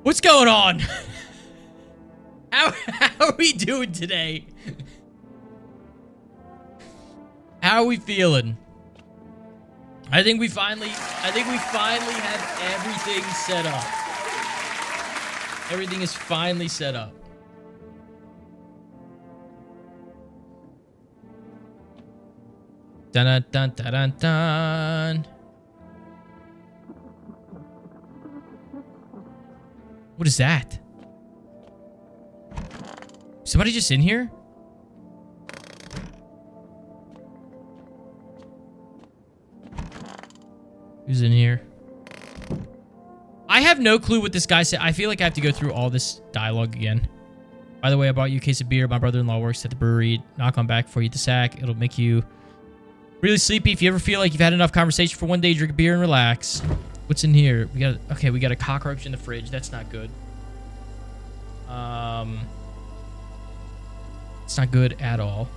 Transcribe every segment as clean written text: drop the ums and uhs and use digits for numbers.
What's going on? How are we doing today? How are we feeling? I think we finally have everything set up. Everything is finally set up. Dun dun dun dun dun dun. What is that? Somebody just in here? Who's in here? I have no clue what this guy said. I feel like I have to go through all this dialogue again. By the way, I bought you a case of beer. My brother-in-law works at the brewery. Knock on back before you eat the sack. It'll make you really sleepy. If you ever feel like you've had enough conversation for one day, drink a beer and relax. What's in here? We got a cockroach in the fridge. That's not good. It's not good at all.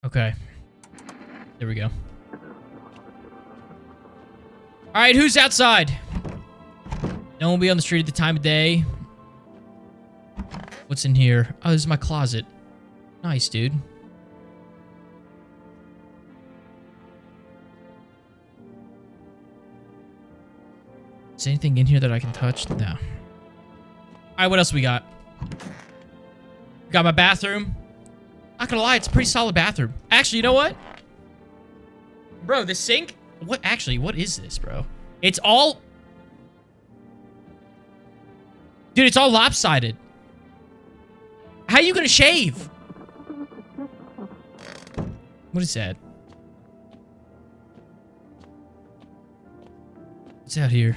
Okay. There we go. All right, who's outside? No one will be on the street at the time of day. What's in here? Oh, this is my closet. Nice, dude. Is anything in here that I can touch? No. All right, what else we got? Got my bathroom. Not gonna lie, it's a pretty solid bathroom. Actually, you know what? Bro, the sink? What is this, bro? It's all... Dude, it's all lopsided. How are you gonna shave? What is that? What's out here?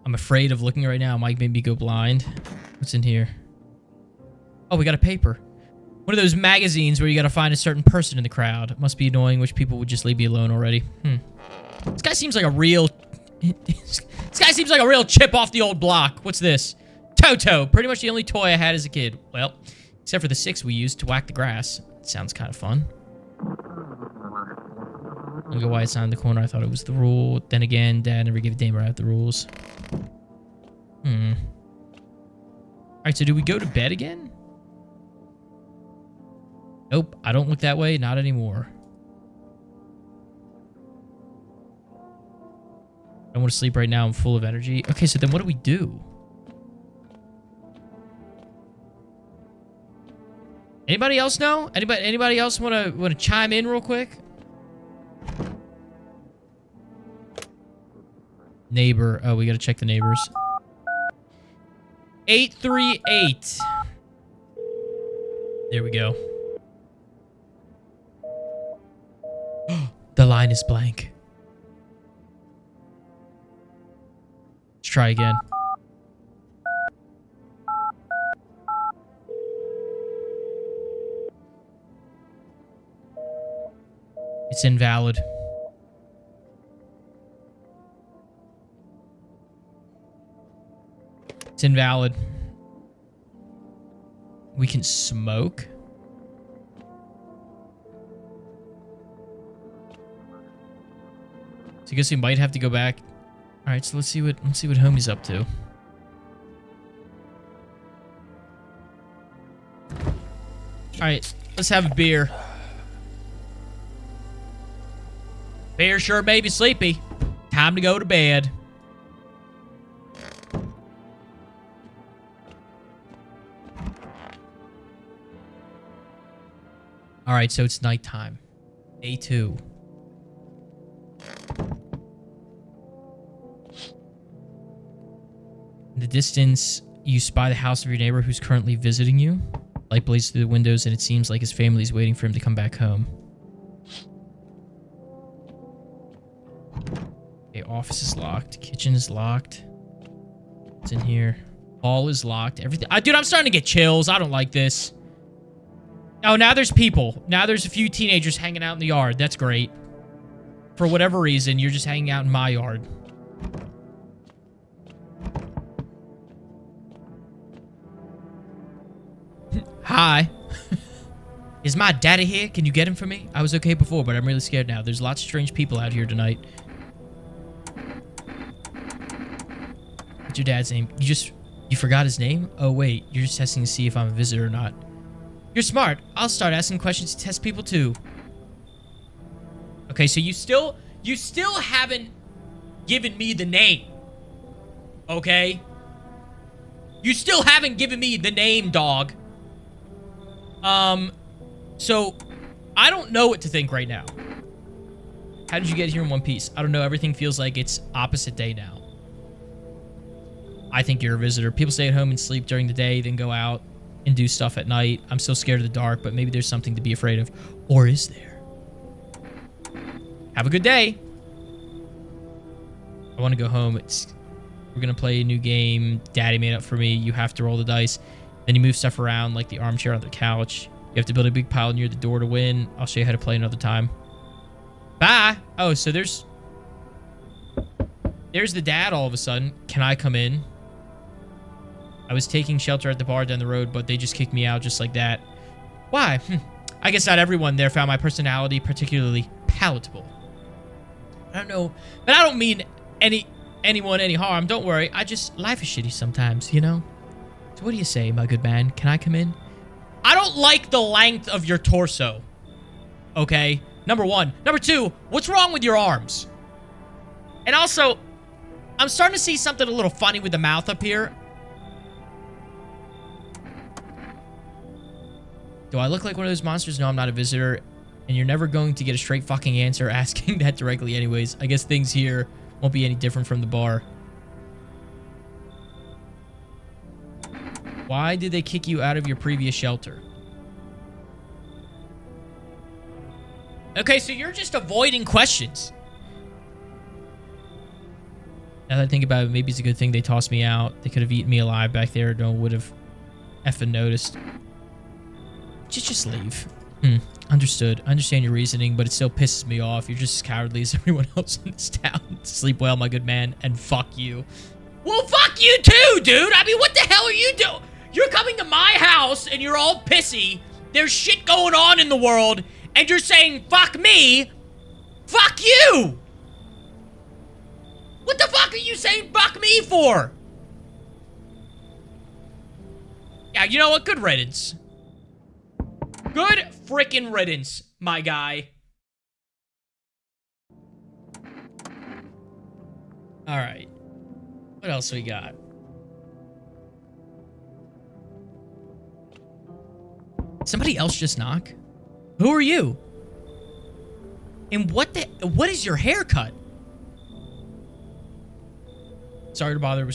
I'm afraid of looking right now. It might make me go blind. What's in here? Oh, we got a paper. One of those magazines where you gotta find a certain person in the crowd. It must be annoying. Wish people would just leave me alone already. This guy seems like a real... This guy seems like a real chip off the old block. What's this? Toto. Pretty much the only toy I had as a kid. Well, except for the 6 we used to whack the grass. Sounds kind of fun. I don't know why it's not in the corner. I thought it was the rule. Then again, Dad never gave a damn about the rules. Alright, so do we go to bed again? Nope, I don't look that way. Not anymore. I want to sleep right now. I'm full of energy. Okay, so then what do we do? Anybody else know? Anybody else want to chime in real quick? Neighbor. Oh, we got to check the neighbors. 838. There we go. The line is blank. Let's try again. It's invalid. It's invalid. We can smoke. So I guess we might have to go back. All right, so let's see what homie's up to. All right, let's have a beer. Beer sure made me sleepy. Time to go to bed. All right, so it's nighttime. Day 2. In the distance, you spy the house of your neighbor who's currently visiting you. Light blazes through the windows, and it seems like his family is waiting for him to come back home. Okay, office is locked. Kitchen is locked. What's in here? Hall is locked. Everything. Dude, I'm starting to get chills. I don't like this. Oh, now there's people. Now there's a few teenagers hanging out in the yard. That's great. for whatever reason, you're just hanging out in my yard. Hi. Is my daddy here? Can you get him for me? I was okay before, but I'm really scared now. There's lots of strange people out here tonight. What's your dad's name? You forgot his name? Oh, wait. You're just testing to see if I'm a visitor or not. You're smart. I'll start asking questions to test people, too. Okay, so you still haven't given me the name. Okay? You still haven't given me the name, dog. So, I don't know what to think right now. How did you get here in one piece? I don't know. Everything feels like it's opposite day now. I think you're a visitor. People stay at home and sleep during the day, then go out and do stuff at night. I'm still scared of the dark, but maybe there's something to be afraid of. Or is there? Have a good day. I want to go home. We're going to play a new game Daddy made up for me. You have to roll the dice. Then you move stuff around like the armchair on the couch. You have to build a big pile near the door to win. I'll show you how to play another time. Bye. Oh, so there's the dad all of a sudden. Can I come in? I was taking shelter at the bar down the road, but they just kicked me out just like that. Why? I guess not everyone there found my personality particularly palatable. I don't know, but I don't mean anyone any harm. Don't worry. Life is shitty sometimes, you know? So what do you say, my good man? Can I come in? I don't like the length of your torso. Okay? Number one. Number two, what's wrong with your arms? And also, I'm starting to see something a little funny with the mouth up here. Do I look like one of those monsters? No, I'm not a visitor. And you're never going to get a straight fucking answer asking that directly anyways. I guess things here won't be any different from the bar. Why did they kick you out of your previous shelter? Okay, so you're just avoiding questions. Now that I think about it, maybe it's a good thing they tossed me out. They could have eaten me alive back there. No one would have effing noticed. Just leave. Understood. I understand your reasoning, but it still pisses me off. You're just as cowardly as everyone else in this town. Sleep well, my good man, and fuck you. Well, fuck you too, dude! I mean, what the hell are you doing? You're coming to my house, and you're all pissy. There's shit going on in the world, and you're saying, fuck me? Fuck you! What the fuck are you saying fuck me for? Yeah, you know what? Good riddance. Good frickin' riddance, my guy. Alright. What else we got? Somebody else just knock? Who are you? And what is your haircut? Sorry to bother.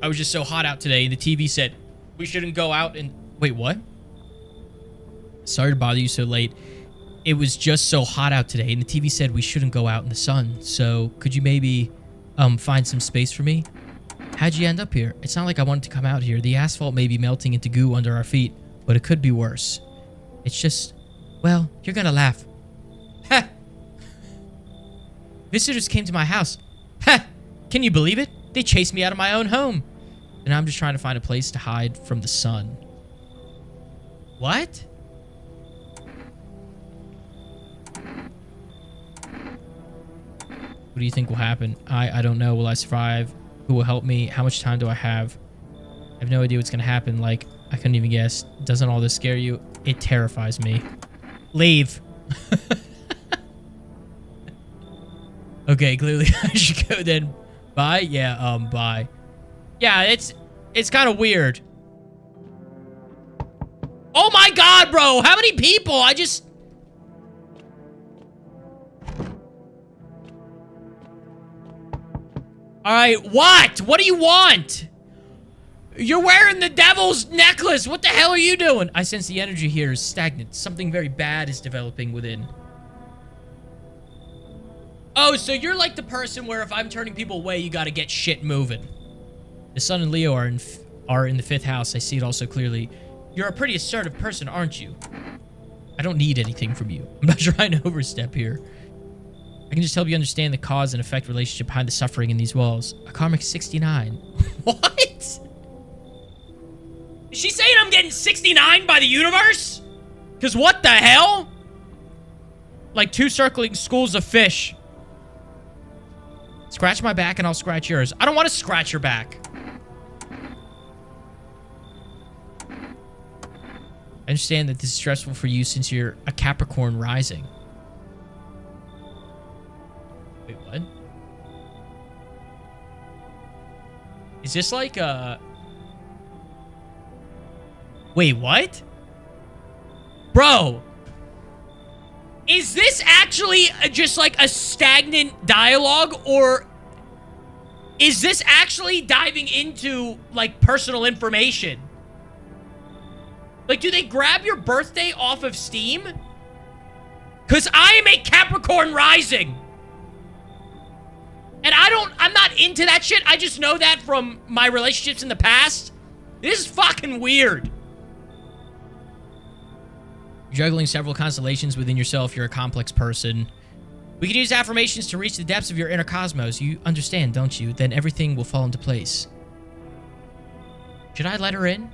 I was just so hot out today, and the TV said we shouldn't go out and... Wait, what? Sorry to bother you so late. It was just so hot out today, and the TV said we shouldn't go out in the sun. So could you maybe find some space for me? How'd you end up here? It's not like I wanted to come out here. The asphalt may be melting into goo under our feet, but it could be worse. It's just... Well, you're gonna laugh. Ha! Visitors came to my house. Ha! Can you believe it? They chased me out of my own home. And I'm just trying to find a place to hide from the sun. What? What do you think will happen? I don't know. Will I survive? Who will help me? How much time do I have? I have no idea what's gonna happen. Like, I couldn't even guess. Doesn't all this scare you? It terrifies me. Leave. Okay, clearly I should go then. Bye? Yeah, bye. Yeah, it's kind of weird. Oh my god, bro! How many people? Alright, what? What do you want? You're wearing the devil's necklace! What the hell are you doing? I sense the energy here is stagnant. Something very bad is developing within. Oh, so you're like the person where if I'm turning people away, you gotta get shit moving. The sun and Leo are in the 5th house. I see it all so clearly. You're a pretty assertive person, aren't you? I don't need anything from you. I'm not trying to overstep here. I can just help you understand the cause and effect relationship behind the suffering in these walls. A karmic 69. What? Is she saying I'm getting 69 by the universe? Because what the hell? Like 2 circling schools of fish. Scratch my back and I'll scratch yours. I don't want to scratch your back. I understand that this is stressful for you since you're a Capricorn rising. Wait, what? Is this like a... Wait, what? Bro. Is this actually just like a stagnant dialogue, or is this actually diving into like personal information? Like, do they grab your birthday off of Steam? Because I am a Capricorn rising. And I'm not into that shit. I just know that from my relationships in the past. This is fucking weird. You're juggling several constellations within yourself. You're a complex person. We can use affirmations to reach the depths of your inner cosmos. You understand, don't you? Then everything will fall into place. Should I let her in?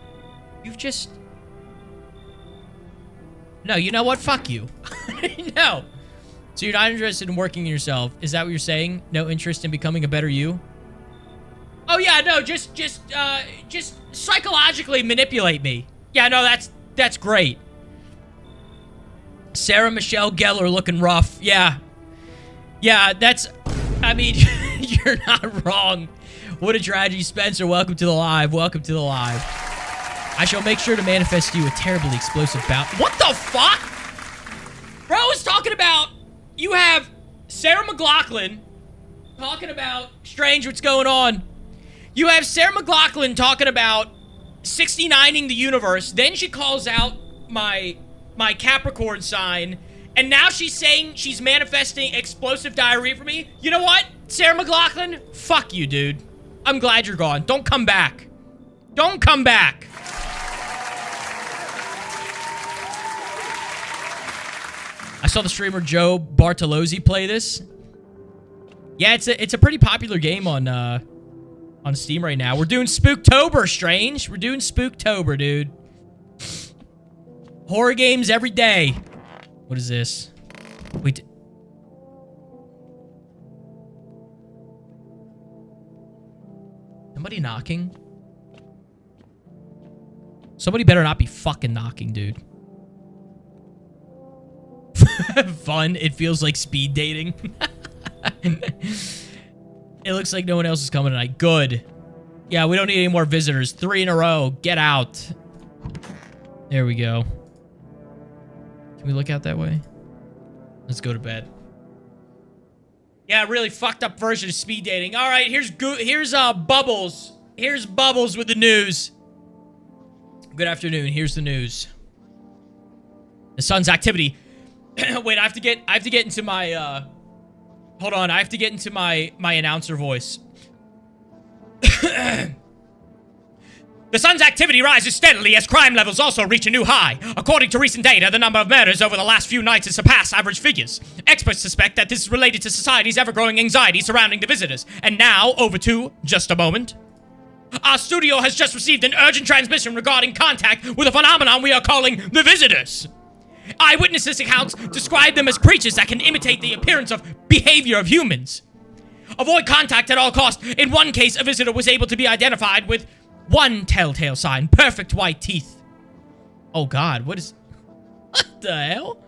You've just... No, you know what? Fuck you. No. So you're not interested in working in yourself. Is that what you're saying? No interest in becoming a better you? Oh yeah, no, just psychologically manipulate me. Yeah, no, that's great. Sarah Michelle Gellar looking rough. Yeah. Yeah, that's... I mean, you're not wrong. What a tragedy, Spencer. Welcome to the live. Welcome to the live. I shall make sure to manifest you a terribly explosive bout. What the fuck? Bro is talking about... You have Sarah McLachlan talking about... Strange, what's going on? You have Sarah McLachlan talking about 69ing the universe. Then she calls out my Capricorn sign. And now she's saying she's manifesting explosive diarrhea for me. You know what, Sarah McLachlan? Fuck you, dude. I'm glad you're gone. Don't come back. Don't come back. I saw the streamer Joe Bartolozzi play this. Yeah, it's a pretty popular game on Steam right now. We're doing Spooktober, Strange. We're doing Spooktober, dude. Horror games every day. What is this? Wait. Somebody knocking? Somebody better not be fucking knocking, dude. Fun. It feels like speed dating. It looks like no one else is coming tonight. Good. Yeah, we don't need any more visitors. 3 in a row. Get out. There we go. Can we look out that way? Let's go to bed. Yeah, really fucked up version of speed dating. All right, here's Bubbles. Here's Bubbles with the news. Good afternoon. Here's the news. The sun's activity. Wait, I have to get into my hold on, I have to get into my announcer voice. The sun's activity rises steadily as crime levels also reach a new high. According to recent data, the number of murders over the last few nights has surpassed average figures. Experts suspect that this is related to society's ever-growing anxiety surrounding the visitors. And now, over to just a moment. Our studio has just received an urgent transmission regarding contact with a phenomenon we are calling the visitors. Eyewitnesses' accounts describe them as creatures that can imitate the appearance of behavior of humans. Avoid contact at all costs. In one case, a visitor was able to be identified with one telltale sign: perfect white teeth. Oh God, what the hell?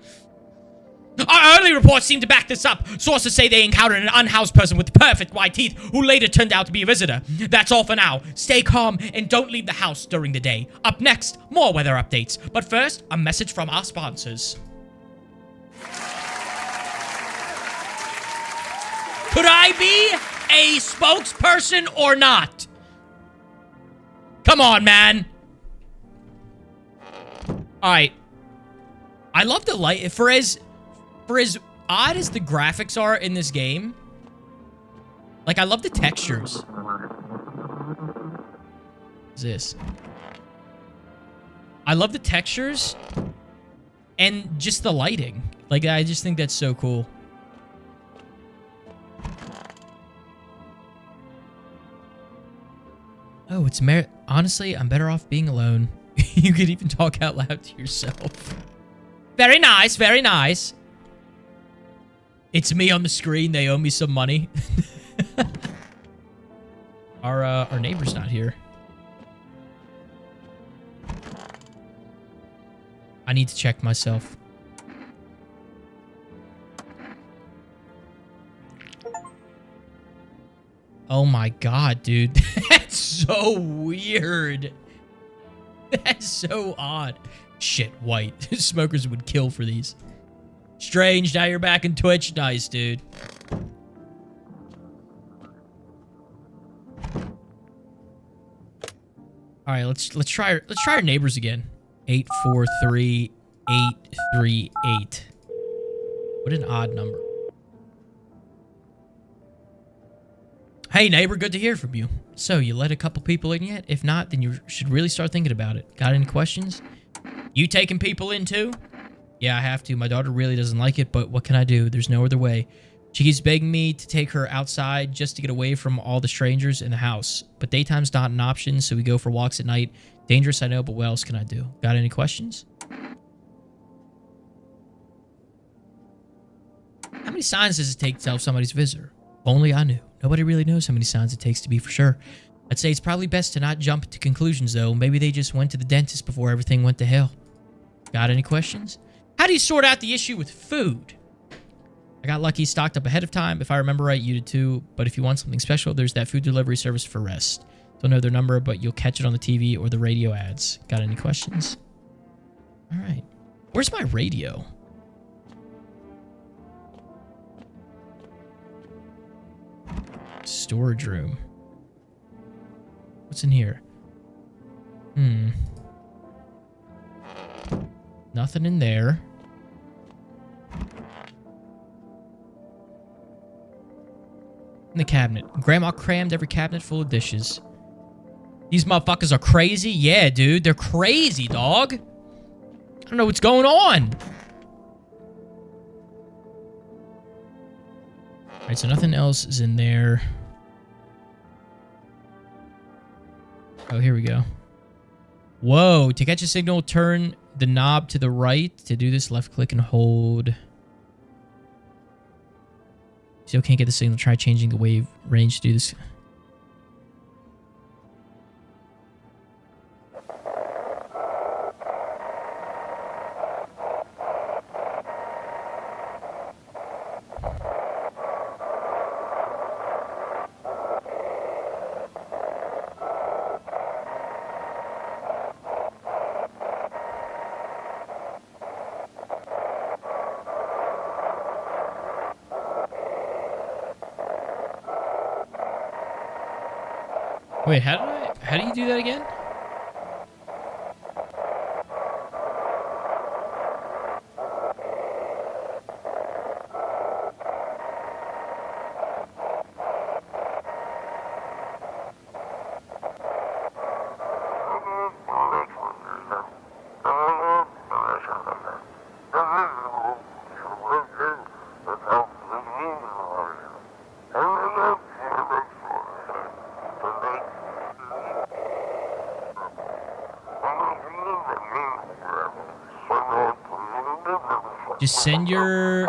Our early reports seem to back this up. Sources say they encountered an unhoused person with perfect white teeth who later turned out to be a visitor. That's all for now. Stay calm and don't leave the house during the day. Up next, more weather updates. But first, a message from our sponsors. Could I be a spokesperson or not? Come on, man. All right. I love the light. For as odd as the graphics are in this game, like, I love the textures. What's this? I love the textures and just the lighting. Like, I just think that's so cool. Oh, it's honestly, I'm better off being alone. You could even talk out loud to yourself. Very nice, very nice. It's me on the screen. They owe me some money. Our neighbor's not here. I need to check myself. Oh my god, dude. That's so weird. That's so odd. Shit, white. Smokers would kill for these. Strange, now you're back in Twitch. Nice, dude. All right, let's try our neighbors again. 843838. What an odd number. Hey neighbor, good to hear from you. So, you let a couple people in yet? If not, then you should really start thinking about it. Got any questions? You taking people in too? Yeah, I have to. My daughter really doesn't like it, but what can I do? There's no other way. She keeps begging me to take her outside just to get away from all the strangers in the house. But daytime's not an option, so we go for walks at night. Dangerous, I know, but what else can I do? Got any questions? How many signs does it take to tell if somebody's a visitor? Only I knew. Nobody really knows how many signs it takes to be for sure. I'd say it's probably best to not jump to conclusions, though. Maybe they just went to the dentist before everything went to hell. Got any questions? How do you sort out the issue with food? I got lucky, stocked up ahead of time. If I remember right, you did too. But if you want something special, there's that food delivery service for rest. Don't know their number, but you'll catch it on the TV or the radio ads. Got any questions? All right. Where's my radio? Storage room. What's in here? Nothing in there. In the cabinet. Grandma crammed every cabinet full of dishes. These motherfuckers are crazy? Yeah, dude. They're crazy, dog. I don't know what's going on. Alright, so nothing else is in there. Oh, here we go. Whoa. To catch a signal, turn the knob to the right. To do this, left click and hold. Still can't get the signal. Try changing the wave range to do this. Wait, how do you do that again? Just send your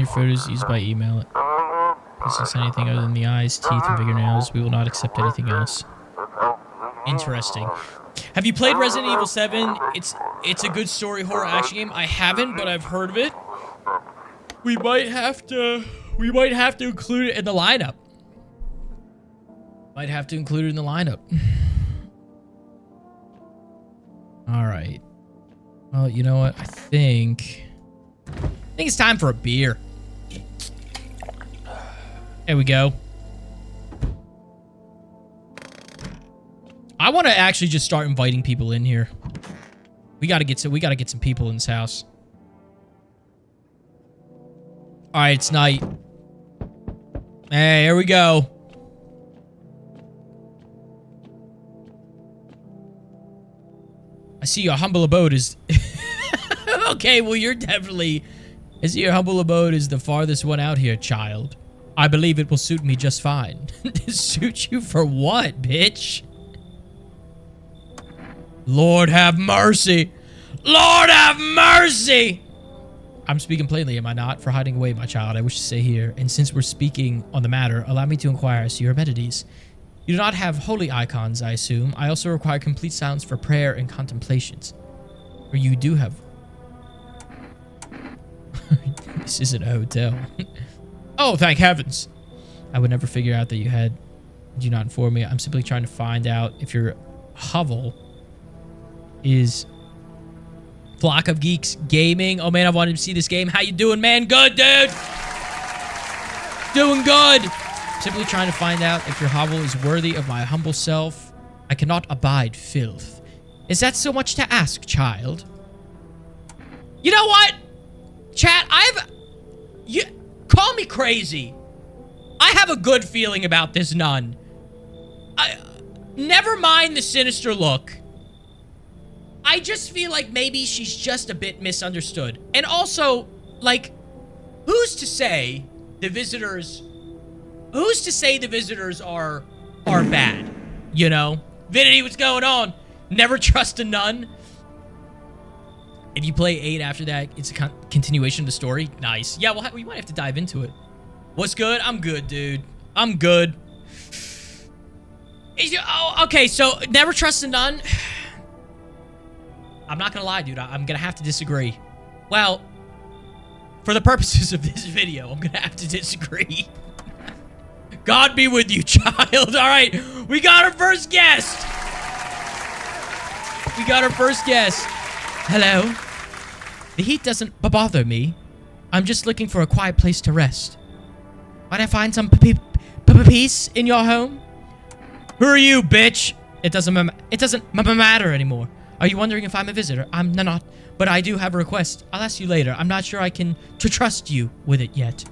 photos used by email. Please don't send anything other than the eyes, teeth, and fingernails. We will not accept anything else. Interesting. Have you played Resident Evil 7? It's a good story horror action game. I haven't, but I've heard of it. We might have to include it in the lineup. Might have to include it in the lineup. All right. Well, you know what? I think it's time for a beer. There we go. I want to actually just start inviting people in here. We got to get some people in this house. All right, it's night. Hey, here we go. I see your humble abode is... Okay, well, you're definitely... I see your humble abode is the farthest one out here, child. I believe it will suit me just fine. Suit you for what, bitch? Lord have mercy. Lord have mercy! I'm speaking plainly, am I not? For hiding away, my child, I wish to stay here. And since we're speaking on the matter, allow me to inquire as to your amenities. You do not have holy icons, I assume. I also require complete silence for prayer and contemplations. Or you do have... This isn't a hotel. Oh, thank heavens. I would never figure out that you had... Do not inform me. I'm simply trying to find out if your hovel is... Flock of Geeks Gaming. Oh, man, I wanted to see this game. How you doing, man? Good, dude. Doing good. Simply trying to find out if your hovel is worthy of my humble self. I cannot abide filth. Is that so much to ask, child? You know what? Chat, you call me crazy. I have a good feeling about this nun. Never mind the sinister look. I just feel like maybe she's just a bit misunderstood. And also, like, who's to say the visitors are bad? You know? Vinity, what's going on? Never trust a nun. If you play 8 after that, it's a continuation of the story. Nice. Yeah, well, we might have to dive into it. What's good? I'm good, dude. I'm good. Oh, okay, so never trust a nun. I'm not gonna lie, dude. I'm gonna have to disagree. Well, for the purposes of this video, I'm gonna have to disagree. God be with you, child. All right, we got our first guest. Hello. The heat doesn't bother me. I'm just looking for a quiet place to rest. Might I find some peace in your home? Who are you, bitch? It doesn't matter anymore. Are you wondering if I'm a visitor? I'm not, but I do have a request. I'll ask you later. I'm not sure I can trust you with it yet.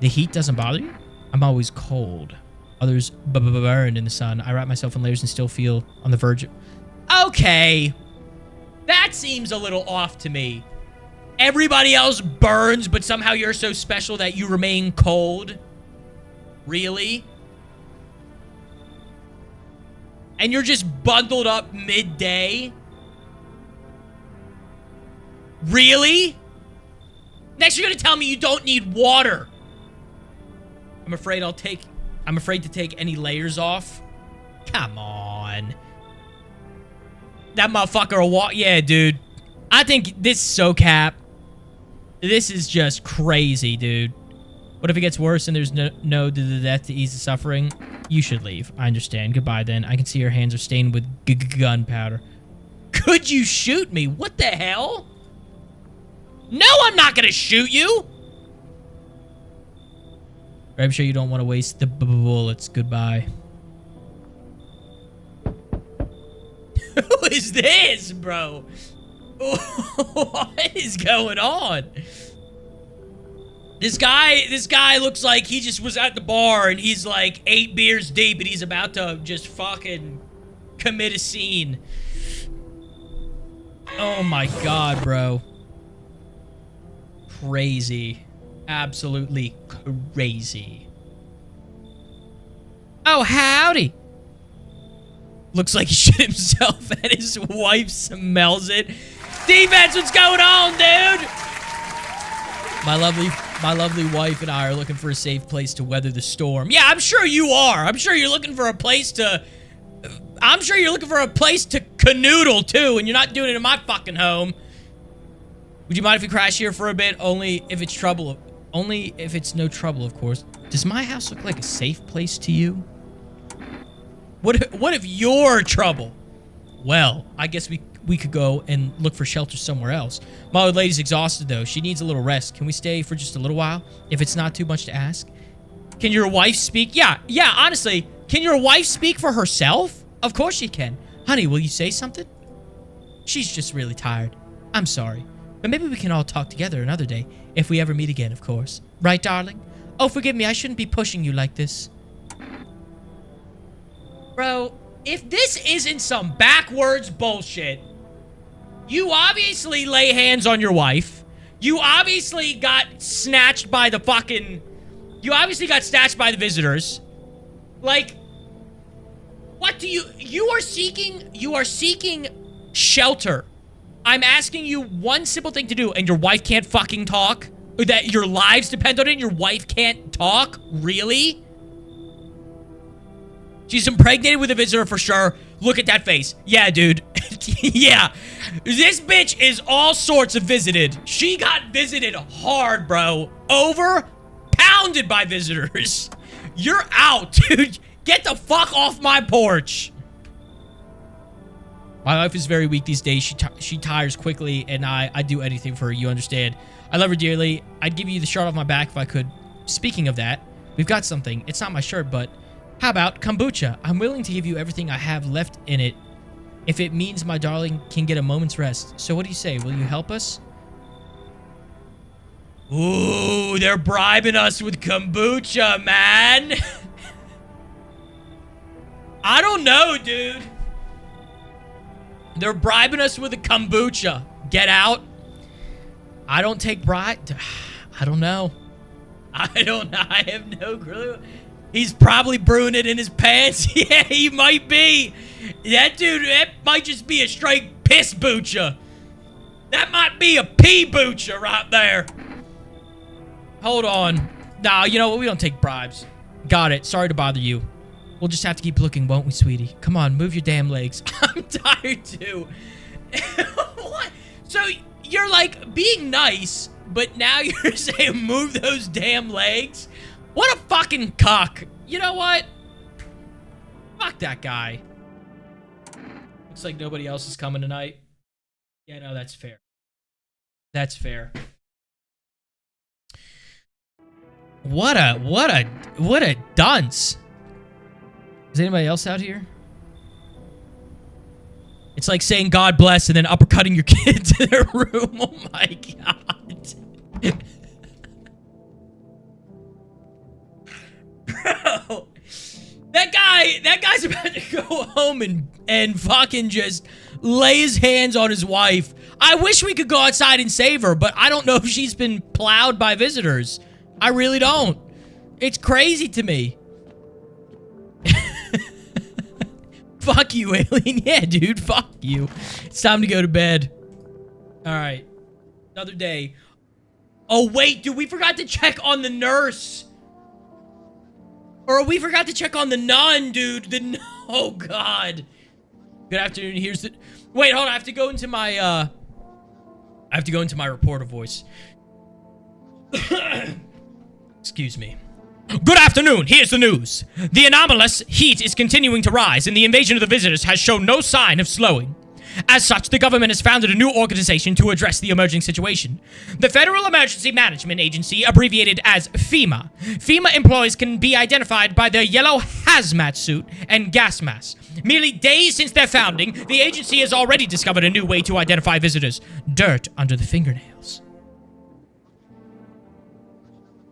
The heat doesn't bother you? I'm always cold. Others burn in the sun. I wrap myself in layers and still feel on the verge of... Okay. That seems a little off to me. Everybody else burns, but somehow you're so special that you remain cold. Really? And you're just bundled up midday? Really? Next, you're gonna tell me you don't need water. I'm afraid to take any layers off. Come on. That motherfucker will walk. Yeah, dude. I think this is so cap. This is just crazy, dude. What if it gets worse and there's no to the death to ease the suffering? You should leave. I understand. Goodbye, then. I can see your hands are stained with gunpowder. Could you shoot me? What the hell? No, I'm not gonna shoot you! I'm sure you don't want to waste the bullets. Goodbye. Who is this, bro? What is going on? This guy looks like he just was at the bar and he's like 8 beers deep and he's about to just fucking commit a scene. Oh my god, bro. Crazy. Absolutely crazy. Oh, howdy. Looks like he shit himself and his wife smells it. Defense, what's going on, dude? My lovely wife and I are looking for a safe place to weather the storm. Yeah, I'm sure you are. I'm sure you're looking for a place to... I'm sure you're looking for a place to canoodle, too, and you're not doing it in my fucking home. Would you mind if we crash here for a bit? Only if it's trouble. Only if it's no trouble, of course. Does my house look like a safe place to you? What if you're trouble? Well, I guess we could go and look for shelter somewhere else. My old lady's exhausted, though. She needs a little rest. Can we stay for just a little while? If it's not too much to ask. Can your wife speak? Yeah, honestly. Can your wife speak for herself? Of course she can. Honey, will you say something? She's just really tired. I'm sorry. But maybe we can all talk together another day. If we ever meet again, of course. Right, darling? Oh, forgive me. I shouldn't be pushing you like this. Bro, if this isn't some backwards bullshit, you obviously lay hands on your wife. You obviously got snatched by the fucking... You obviously got snatched by the visitors. Like, what do you... You are seeking shelter. I'm asking you one simple thing to do, and your wife can't fucking talk? Or that your lives depend on it and your wife can't talk? Really? She's impregnated with a visitor for sure. Look at that face. Yeah, dude. Yeah. This bitch is all sorts of visited. She got visited hard, bro. Pounded by visitors. You're out, dude. Get the fuck off my porch. My wife is very weak these days. She tires quickly, and I do anything for her. You understand? I love her dearly. I'd give you the shirt off my back if I could. Speaking of that, we've got something. It's not my shirt, but how about kombucha? I'm willing to give you everything I have left in it if it means my darling can get a moment's rest. So what do you say? Will you help us? Ooh, they're bribing us with kombucha, man. I don't know, dude. They're bribing us with a kombucha. Get out. I don't take bribe. I don't know. I have no clue. He's probably brewing it in his pants. Yeah, he might be. That dude, that might just be a straight piss boocha. That might be a pee boocha right there. Hold on. Nah, you know what? We don't take bribes. Got it. Sorry to bother you. We'll just have to keep looking, won't we, sweetie? Come on, move your damn legs. I'm tired, too. What? So, you're, like, being nice, but now you're saying move those damn legs? What a fucking cuck. You know what? Fuck that guy. Looks like nobody else is coming tonight. Yeah, no, that's fair. That's fair. What a dunce. Is anybody else out here? It's like saying God bless and then uppercutting your kid to their room. Oh my god. Bro. That guy's about to go home and fucking just lay his hands on his wife. I wish we could go outside and save her, but I don't know if she's been plowed by visitors. I really don't. It's crazy to me. Fuck you, alien. Yeah, dude. Fuck you. It's time to go to bed. All right. Another day. Oh, wait, dude. We forgot to check on the nurse. Or we forgot to check on the nun, dude. Oh, God. Good afternoon. Here's the... Wait, hold on. I have to go into my, reporter voice. Excuse me. Good afternoon. Here's the news. The anomalous heat is continuing to rise, and the invasion of the visitors has shown no sign of slowing. As such, the government has founded a new organization to address the emerging situation. The Federal Emergency Management Agency, abbreviated as FEMA. FEMA employees can be identified by their yellow hazmat suit and gas mask. Merely days since their founding, the agency has already discovered a new way to identify visitors. Dirt under the fingernails.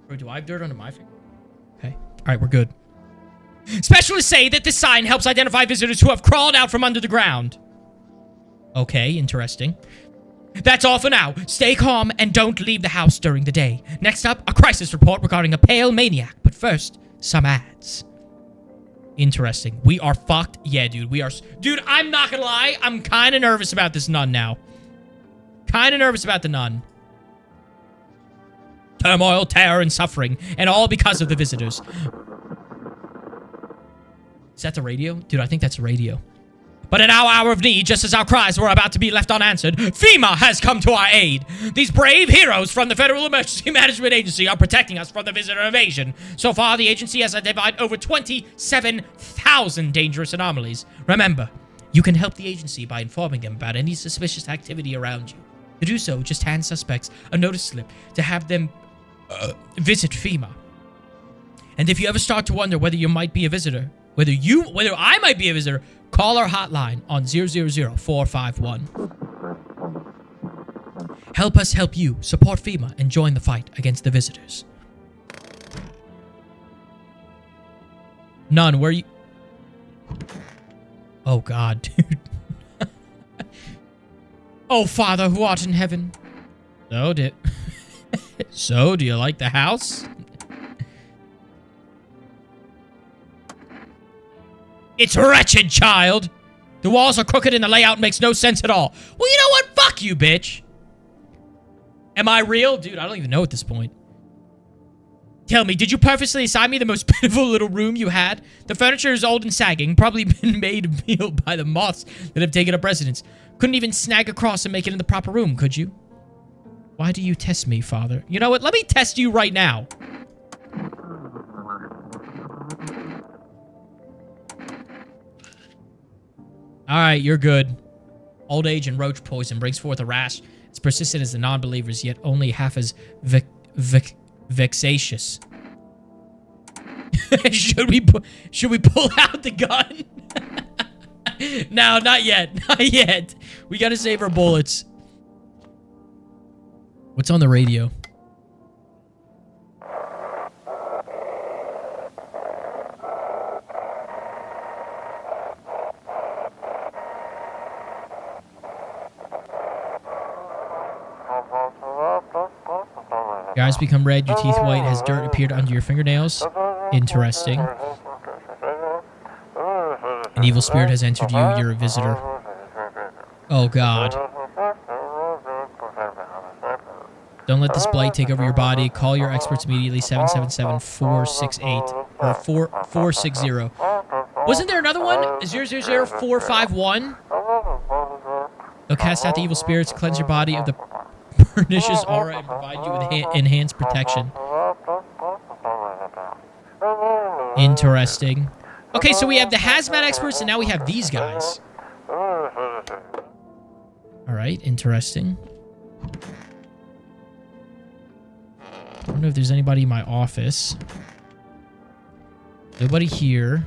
Bro, do I have dirt under my finger? Okay. All right, we're good. Specialists say that this sign helps identify visitors who have crawled out from under the ground. Okay, interesting. That's all for now. Stay calm and don't leave the house during the day. Next up, a crisis report regarding a pale maniac. But first, some ads. Interesting. We are fucked. Yeah, dude, we are... Dude, I'm not gonna lie. I'm kind of nervous about this nun now. Kind of nervous about the nun. Turmoil, terror, and suffering, and all because of the visitors. Is that the radio? Dude, I think that's the radio. But in our hour of need, just as our cries were about to be left unanswered, FEMA has come to our aid. These brave heroes from the Federal Emergency Management Agency are protecting us from the visitor invasion. So far, the agency has identified over 27,000 dangerous anomalies. Remember, you can help the agency by informing them about any suspicious activity around you. To do so, just hand suspects a notice slip to have them visit FEMA. And if you ever start to wonder whether you might be a visitor, whether I might be a visitor, call our hotline on 000-451. Help us help you. Support FEMA and join the fight against the visitors. None, where you... Oh, God, dude. Oh, Father who art in heaven. Oh, So, do you like the house? It's wretched, child. The walls are crooked and the layout makes no sense at all. Well, you know what? Fuck you, bitch. Am I real? Dude, I don't even know at this point. Tell me, did you purposely assign me the most pitiful little room you had? The furniture is old and sagging, probably been made of meal by the moths that have taken up residence. Couldn't even snag across and make it in the proper room, could you? Why do you test me, father? You know what? Let me test you right now. Alright, you're good. Old age and roach poison brings forth a rash as persistent as the non-believers, yet only half as vexatious. Should we pull out the gun? No, not yet. Not yet. We gotta save our bullets. What's on the radio? Your eyes become red, your teeth white, has dirt appeared under your fingernails? Interesting. An evil spirit has entered you, you're a visitor. Oh god. Don't let this blight take over your body. Call your experts immediately, 777-468, or 460. Wasn't there another one? 000451? They'll cast out the evil spirits, cleanse your body of the pernicious aura, and provide you with enhanced protection. Interesting. Okay, so we have the hazmat experts, and now we have these guys. Alright, interesting. I don't know if there's anybody in my office. Nobody here.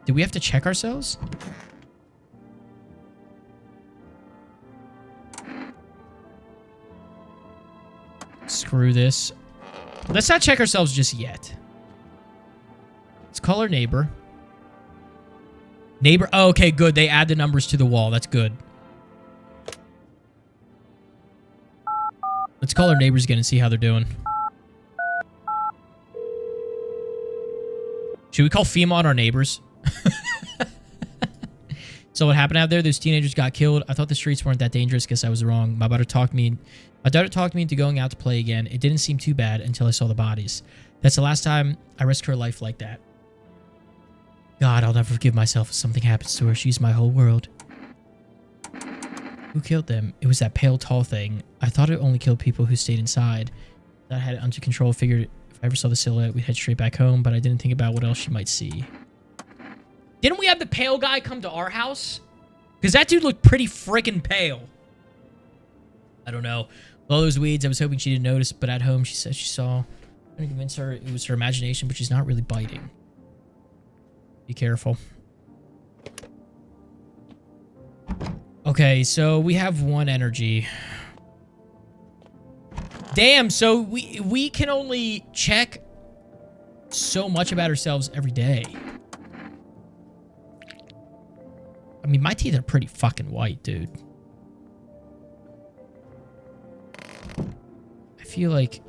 Do we have to check ourselves? Screw this. Let's not check ourselves just yet. Let's call our neighbor. Neighbor. Oh, okay, good. They add the numbers to the wall. That's good. Let's call our neighbors again and see how they're doing. Should we call FEMA on our neighbors? So what happened out there? Those teenagers got killed. I thought the streets weren't that dangerous. Guess I was wrong. My daughter talked me into going out to play again. It didn't seem too bad until I saw the bodies. That's the last time I risked her life like that. God, I'll never forgive myself if something happens to her. She's my whole world. Who killed them? It was that pale, tall thing. I thought it only killed people who stayed inside. That had it under control. Figured if I ever saw the silhouette, we'd head straight back home, but I didn't think about what else she might see. Didn't we have the pale guy come to our house? Because that dude looked pretty freaking pale. I don't know. With all those weeds, I was hoping she didn't notice, but at home she said she saw. I'm going to convince her it was her imagination, but she's not really biting. Be careful. Okay, so we have one energy. Damn, so we can only check so much about ourselves every day. I mean, my teeth are pretty fucking white, dude. I feel like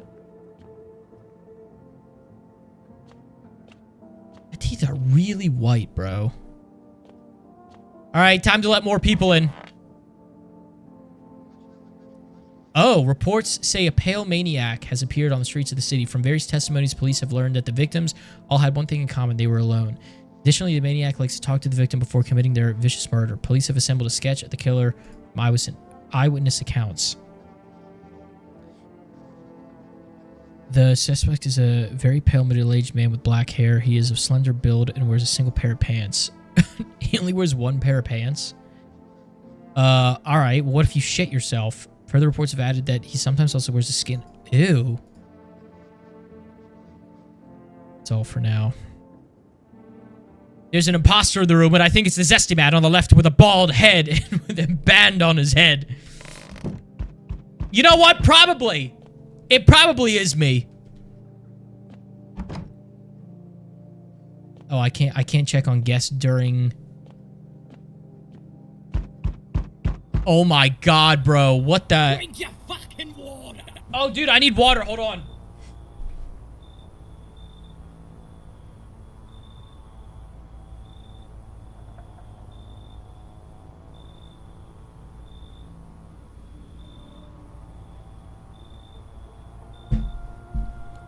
my teeth are really white, bro. All right, time to let more people in. Oh, reports say a pale maniac has appeared on the streets of the city. From various testimonies, police have learned that the victims all had one thing in common. They were alone. Additionally, the maniac likes to talk to the victim before committing their vicious murder. Police have assembled a sketch of the killer from eyewitness accounts. The suspect is a very pale, middle-aged man with black hair. He is of slender build and wears a single pair of pants. He only wears one pair of pants? Alright, well, what if you shit yourself? Further reports have added that he sometimes also wears a skin. Ew. That's all for now. There's an imposter in the room, and I think it's the Zesty Man on the left with a bald head and with a band on his head. You know what? Probably. It probably is me. Oh, I can't check on guests during... Oh my god, bro. What the... Drink your fucking water. Oh, dude, I need water. Hold on.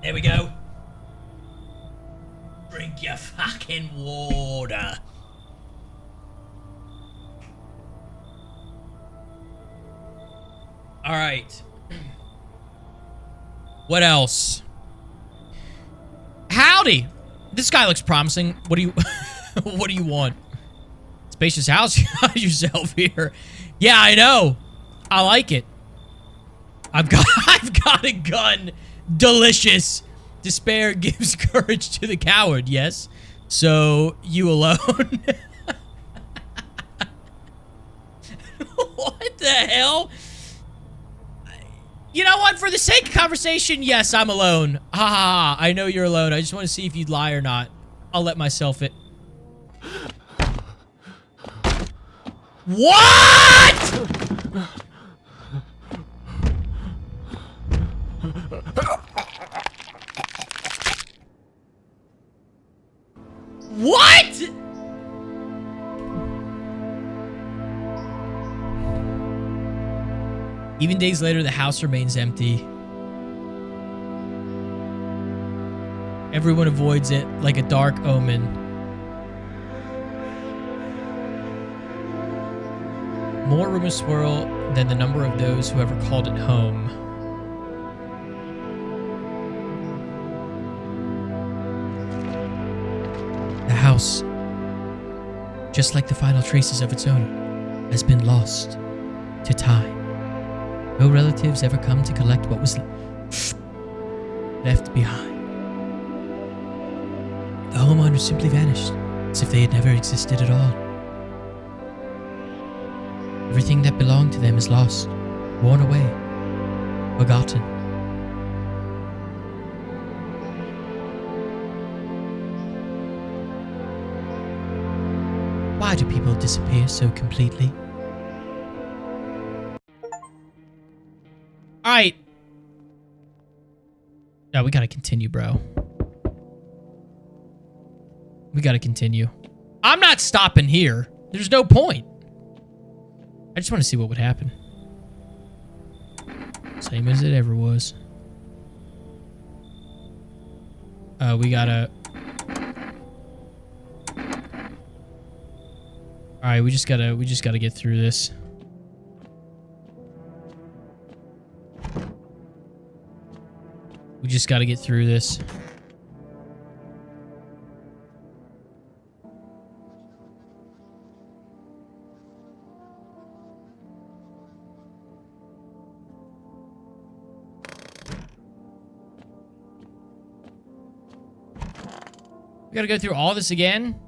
There we go. Drink your fucking water. All right. What else? Howdy. This guy looks promising. What do you what do you want? Spacious house you got yourself here. Yeah, I know. I like it. I've got a gun. Delicious. Despair gives courage to the coward, yes. So, you alone? What the hell? You know what? For the sake of conversation, yes, I'm alone. Ha ha ha. I know you're alone. I just want to see if you'd lie or not. I'll let myself it. What?! What?! Even days later, the house remains empty. Everyone avoids it like a dark omen. More rumors swirl than the number of those who ever called it home. The house, just like the final traces of its owner, has been lost to time. No relatives ever come to collect what was left behind. The homeowners simply vanished, as if they had never existed at all. Everything that belonged to them is lost, worn away, forgotten. Why do people disappear so completely? Alright. No, we gotta continue, bro. We gotta continue. I'm not stopping here. There's no point. I just want to see what would happen. Same as it ever was. We gotta... Alright, we just gotta get through this. We just gotta get through this. We gotta go through all this again?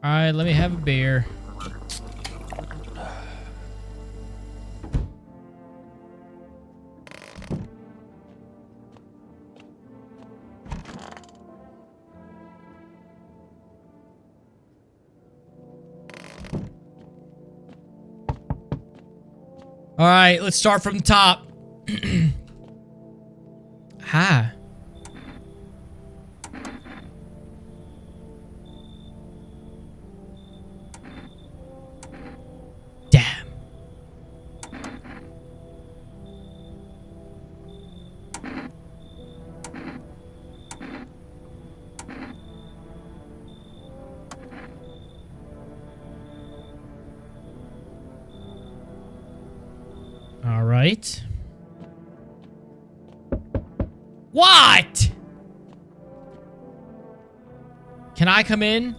Alright, let me have a beer. Alright, let's start from the top. Hi. Damn. All right. What? Can I come in?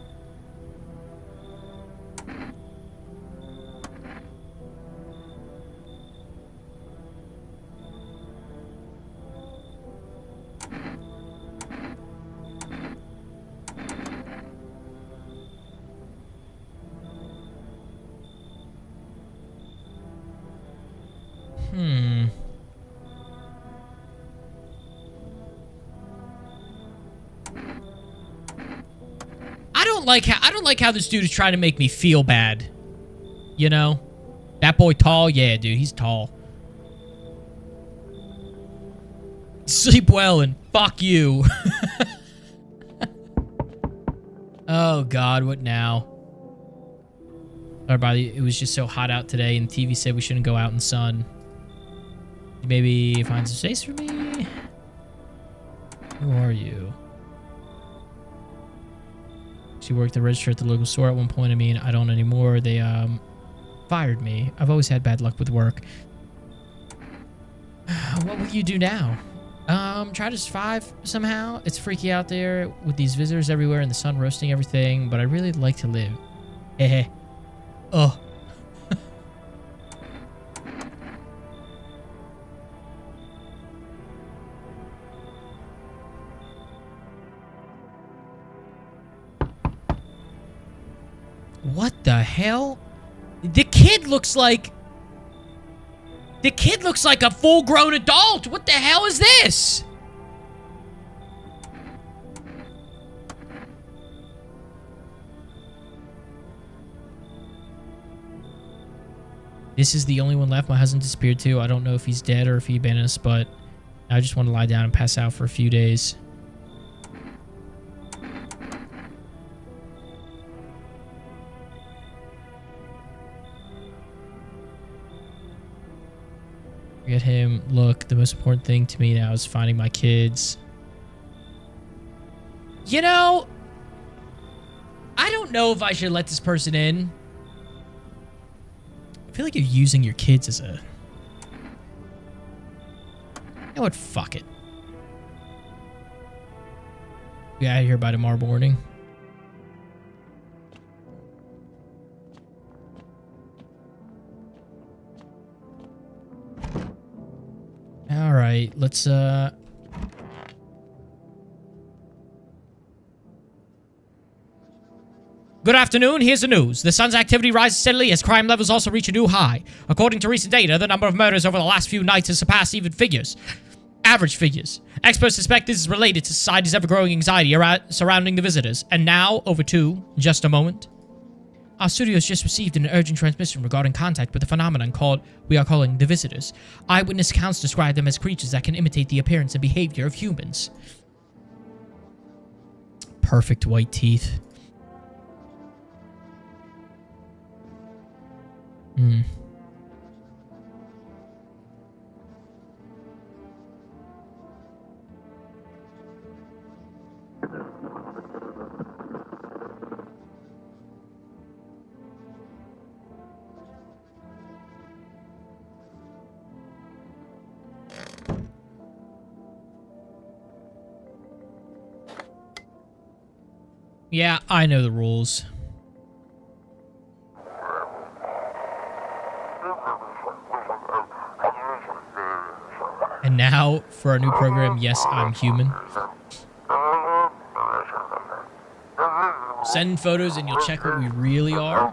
don't like how this dude is trying to make me feel bad. You know? That boy tall? Yeah, dude, he's tall. Sleep well and fuck you. Oh god, what now? Everybody, it was just so hot out today and TV said we shouldn't go out in the sun. Maybe find some space for me? Who are you? She worked the register at the local store at one point. I mean, I don't anymore. They fired me. I've always had bad luck with work. What will you do now? Try to survive somehow. It's freaky out there with these visitors everywhere and the sun roasting everything, but I really like to live. Heh. Oh. What the hell? The kid looks like a full-grown adult. What the hell is this? This is the only one left. My husband disappeared too. I don't know if he's dead or if he abandoned us, but I just want to lie down and pass out for a few days. Forget him. Look, the most important thing to me now is finding my kids. You know, I don't know if I should let this person in. I feel like you're using your kids as a... You know what? Fuck it. Be out of here by tomorrow morning. All right, let's Good afternoon, here's the news. The sun's activity rises steadily as crime levels also reach a new high. According to recent data, the number of murders over the last few nights has surpassed average figures. Experts suspect this is related to society's ever-growing anxiety surrounding the visitors. And now, over to, in just a moment. Our studio has just received an urgent transmission regarding contact with a phenomenon we are calling the visitors. Eyewitness accounts describe them as creatures that can imitate the appearance and behavior of humans. Perfect white teeth. Yeah, I know the rules. And now, for our new program, Yes, I'm Human. Send photos and you'll check what we really are.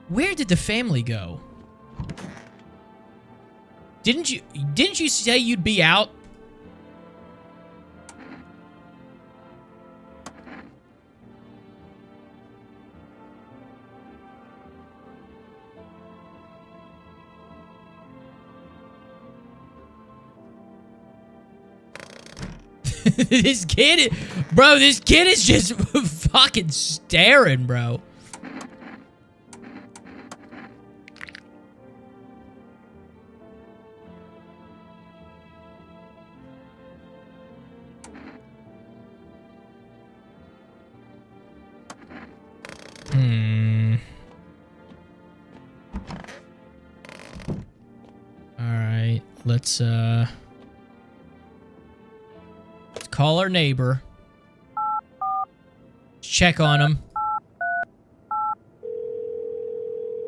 Where did the family go? Didn't you say you'd be out? This kid is just fucking staring, bro. Alright, let's call our neighbor. Check on him.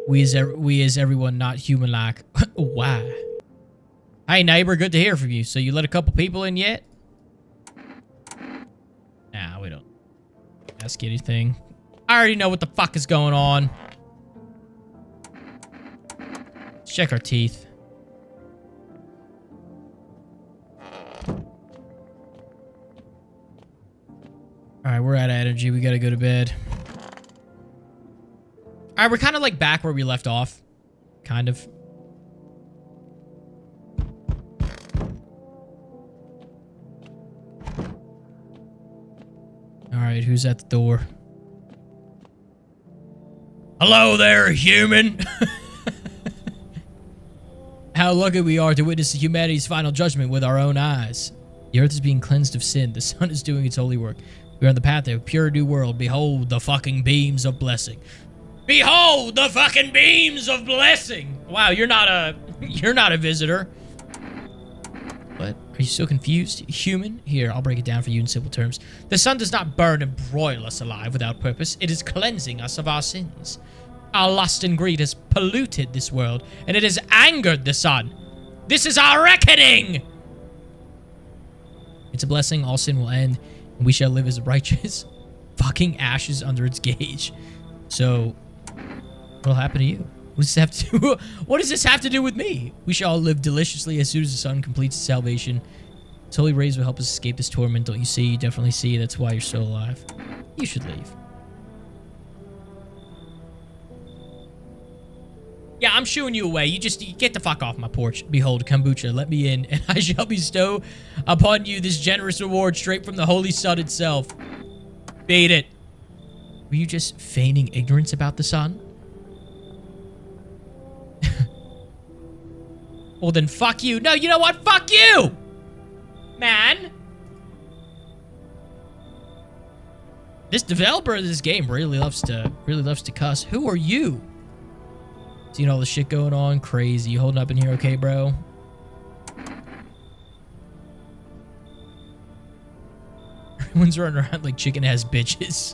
We as everyone not human-like. Why? Hey neighbor, good to hear from you. So you let a couple people in yet? Nah, we don't ask anything. I already know what the fuck is going on. Let's check our teeth. Alright, we're out of energy. We gotta go to bed. Alright, we're kind of like back where we left off. Kind of. Alright, who's at the door? Hello there, human! How lucky we are to witness humanity's final judgment with our own eyes. The earth is being cleansed of sin. The sun is doing its holy work. We are on the path of a pure new world. Behold the fucking beams of blessing. Behold the fucking beams of blessing! Wow, you're not a visitor. What? Are you so confused? Human? Here, I'll break it down for you in simple terms. The sun does not burn and broil us alive without purpose. It is cleansing us of our sins. Our lust and greed has polluted this world, and it has angered the sun. This is our reckoning! It's a blessing. All sin will end, and we shall live as righteous fucking ashes under its gauge. So, what'll happen to you? What does this have to do? What does this have to do with me? We shall all live deliciously as soon as the sun completes its salvation. Its holy rays will help us escape this torment. Don't you see? You definitely see. That's why you're still alive. You should leave. Yeah, I'm shooing you away. You get the fuck off my porch. Behold, kombucha, let me in, and I shall bestow upon you this generous reward straight from the holy sun itself. Beat it. Were you just feigning ignorance about the sun? Well, then fuck you. No, you know what? Fuck you! Man. This developer of this game really loves to cuss. Who are you? Seeing all the shit going on? Crazy. You holding up in here okay, bro? Everyone's running around like chicken-ass bitches.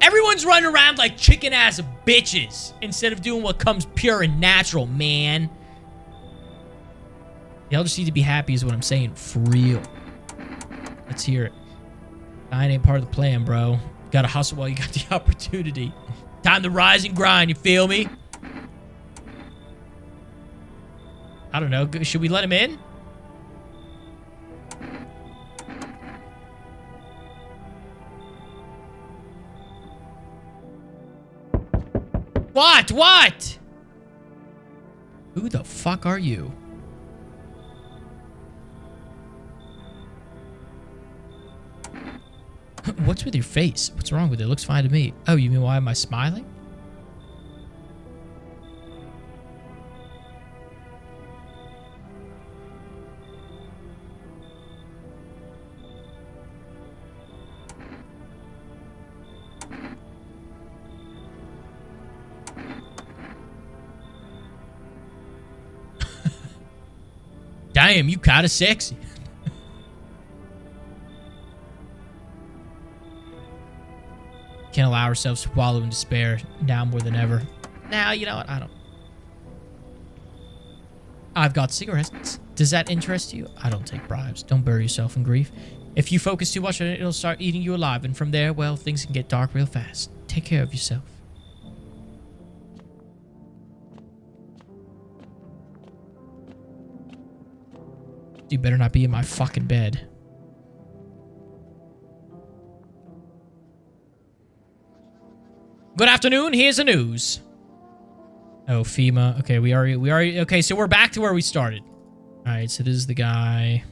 Everyone's running around like chicken-ass bitches instead of doing what comes pure and natural, man. Y'all just need to be happy is what I'm saying. For real. Let's hear it. Dying ain't part of the plan, bro. Gotta hustle while you got the opportunity. Time to rise and grind, you feel me? I don't know. Should we let him in? What? What? Who the fuck are you? What's with your face? What's wrong with it? It looks fine to me. Oh, you mean why am I smiling? Damn, you kind of sexy. Can't allow ourselves to wallow in despair now more than ever. Now, you know what? I don't. I've got cigarettes. Does that interest you? I don't take bribes. Don't bury yourself in grief. If you focus too much on it, it'll start eating you alive. And from there, well, things can get dark real fast. Take care of yourself. You better not be in my fucking bed. Good afternoon, here's the news. Oh, FEMA. Okay, we already, okay, so we're back to where we started. All right, so this is the guy.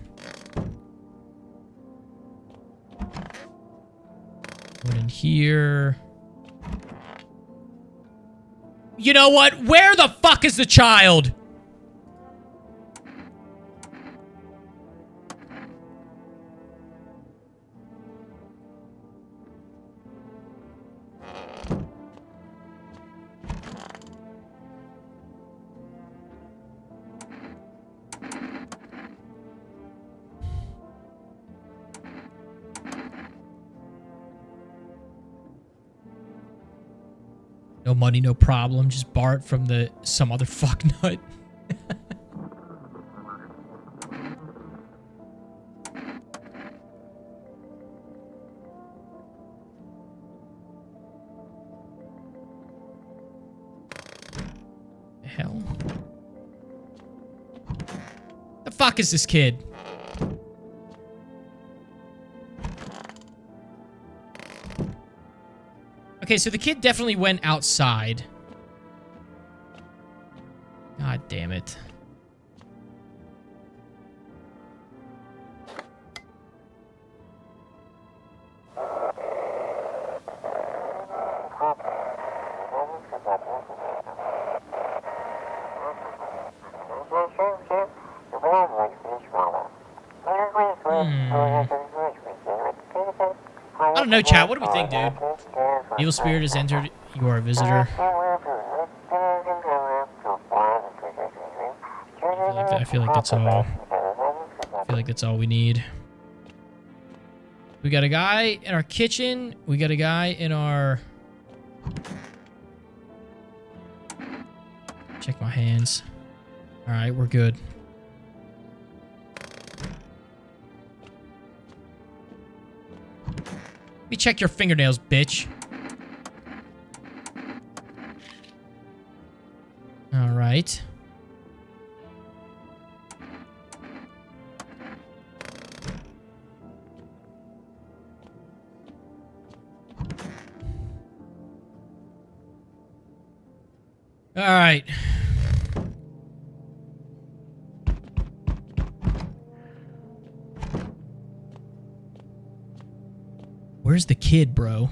Going in here. You know what? Where the fuck is the child? No money, no problem. Just borrow it from some other fucknut. The hell? fuck is this kid? Okay, so the kid definitely went outside. God damn it. I don't know, chat. What do we think, dude? Evil spirit has entered. You are a visitor. I feel like that's all. I feel like that's all we need. We got a guy in our kitchen. We got a guy in our... Check my hands. All right, we're good. Let me check your fingernails, bitch. All right. All right. Where's the kid, bro?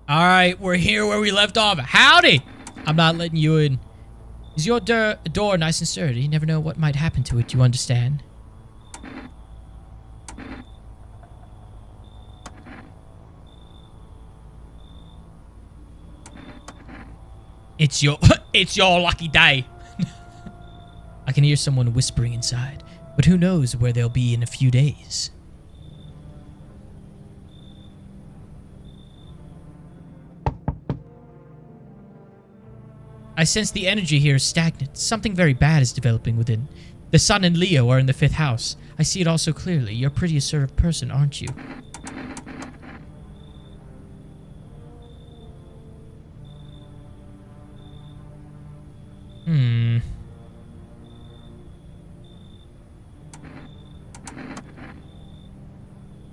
All right, we're here where we left off. Howdy! I'm not letting you in. Is your door nice and sturdy? You never know what might happen to it, you understand? It's your lucky day. I can hear someone whispering inside, but who knows where they'll be in a few days. I sense the energy here is stagnant. Something very bad is developing within. The sun and Leo are in the 5th house. I see it all so clearly. You're a pretty assertive person, aren't you?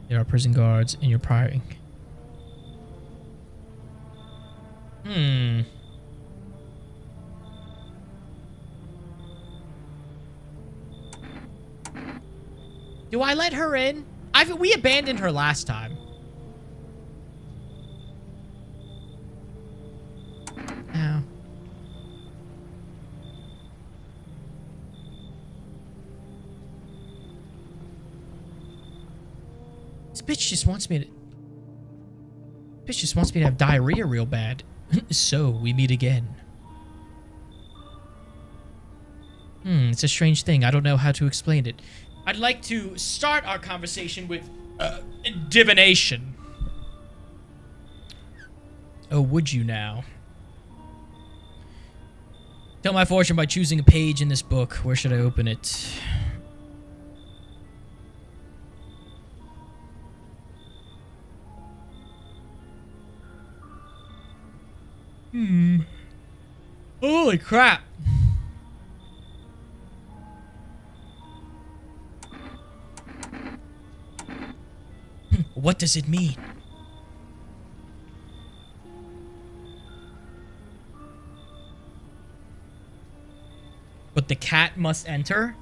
There are prison guards in your prying. Do I let her in? We abandoned her last time. Ow. This bitch just wants me to... Bitch just wants me to have diarrhea real bad. So, we meet again. It's a strange thing. I don't know how to explain it. I'd like to start our conversation with divination. Oh, would you now? Tell my fortune by choosing a page in this book. Where should I open it? Holy crap. What does it mean? But the cat must enter?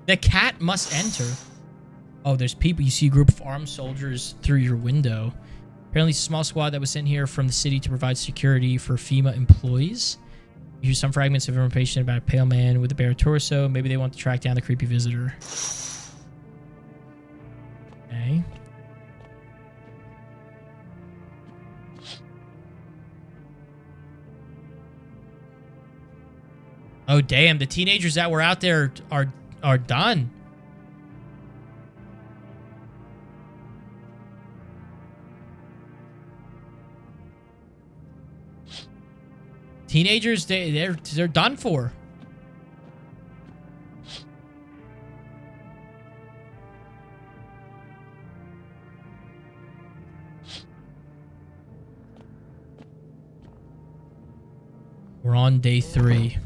The cat must enter. Oh, there's people. You see a group of armed soldiers through your window. Apparently, it's a small squad that was sent here from the city to provide security for FEMA employees. You hear some fragments of information about a pale man with a bare torso. Maybe they want to track down the creepy visitor. Okay. Oh, damn. The teenagers that were out there are done. Teenagers, they're done for. We're on day 3.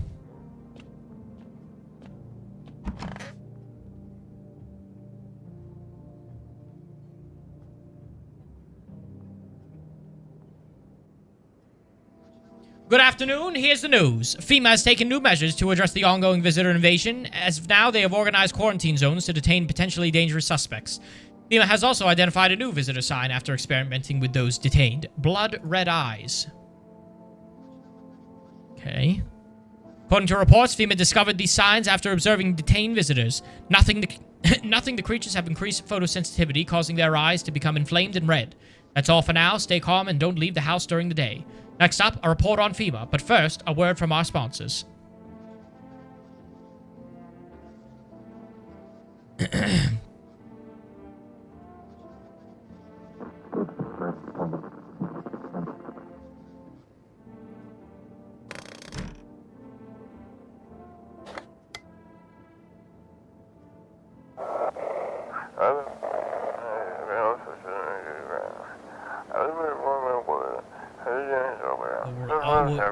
Good afternoon, here's the news. FEMA has taken new measures to address the ongoing visitor invasion. As of now, they have organized quarantine zones to detain potentially dangerous suspects. FEMA has also identified a new visitor sign after experimenting with those detained. Blood red eyes. Okay. According to reports, FEMA discovered these signs after observing detained visitors. Nothing the creatures have increased photosensitivity, causing their eyes to become inflamed and red. That's all for now. Stay calm and don't leave the house during the day. Next up, a report on FEMA. But first, a word from our sponsors.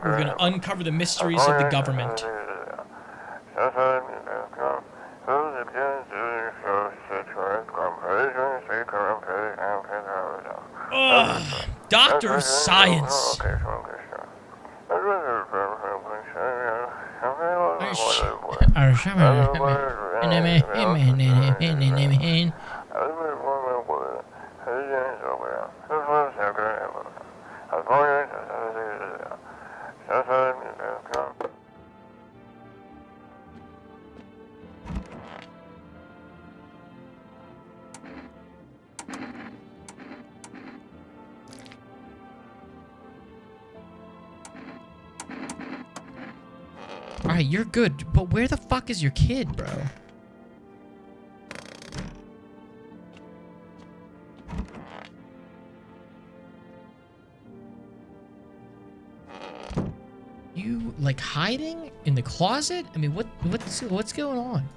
We're going to uncover the mysteries of the government. Ugh, Doctor of Science. Alright, you're good, but where the fuck is your kid, bro? You, like, hiding in the closet? I mean, what's going on?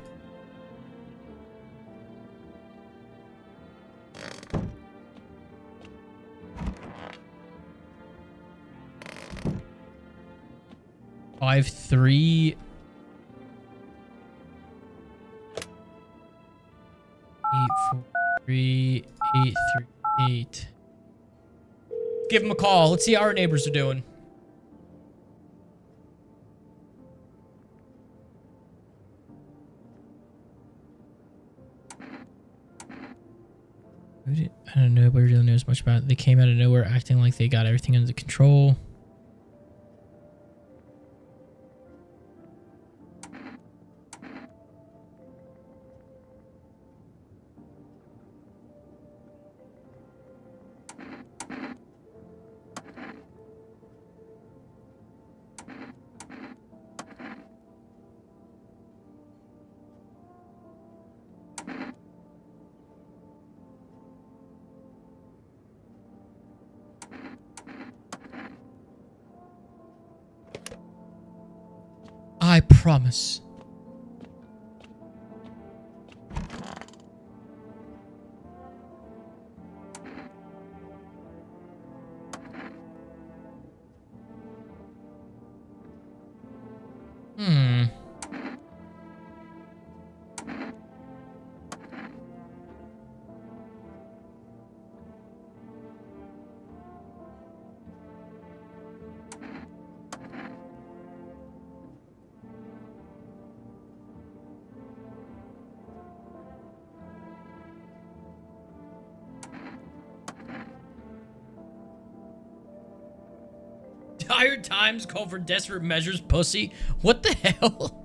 I have 3... 8, 4, 3, 8, 3, 8. Give him a call. Let's see how our neighbors are doing. I don't know. Nobody really knows much about it. They came out of nowhere acting like they got everything under control. I promise. Dire times call for desperate measures, pussy. What the hell?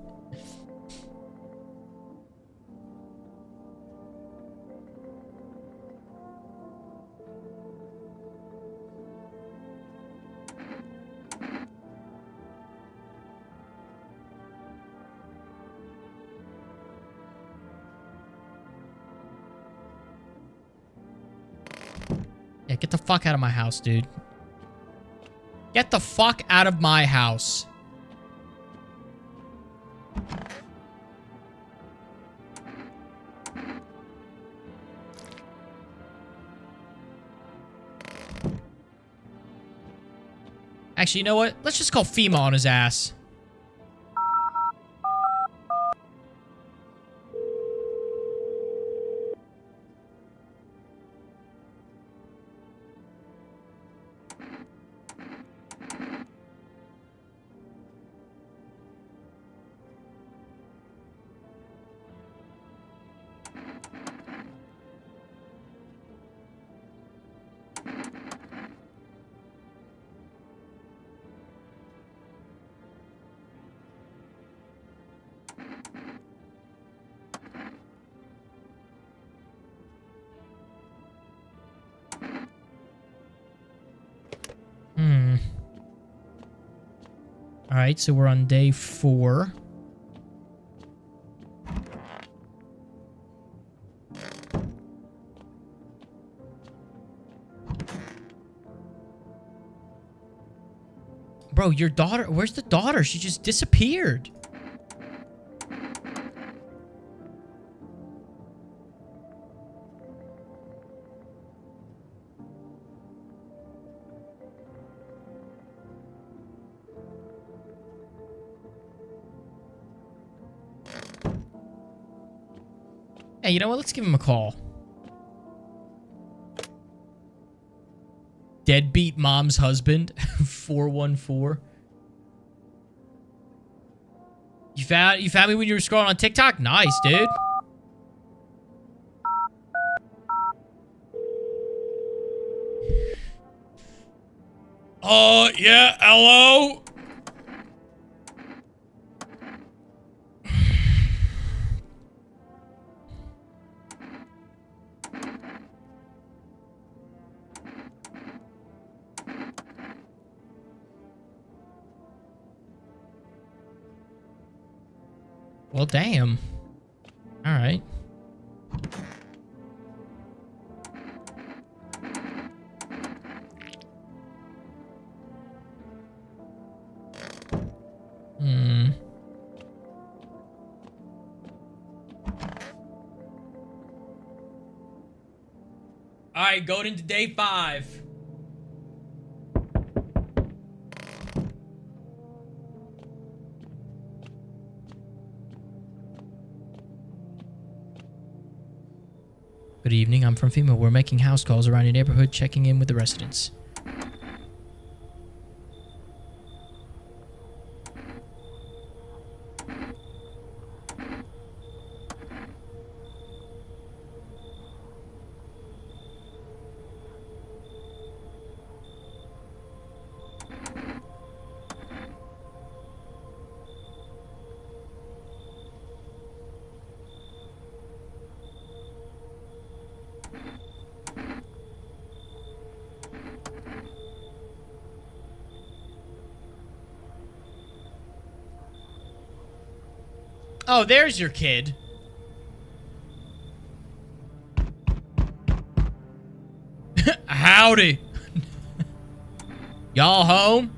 Yeah, get the fuck out of my house, dude. Get the fuck out of my house. Actually, you know what? Let's just call FEMA on his ass. All right, so we're on day 4. Bro, your daughter... Where's the daughter? She just disappeared. Hey, you know what? Let's give him a call. Deadbeat mom's husband. 414. You found me when you were scrolling on TikTok? Nice, dude. Yeah, hello? Well, damn. All right. All right, going into day 5. Good evening, I'm from FEMA. We're making house calls around your neighborhood, checking in with the residents. Oh, there's your kid. Howdy. Y'all home?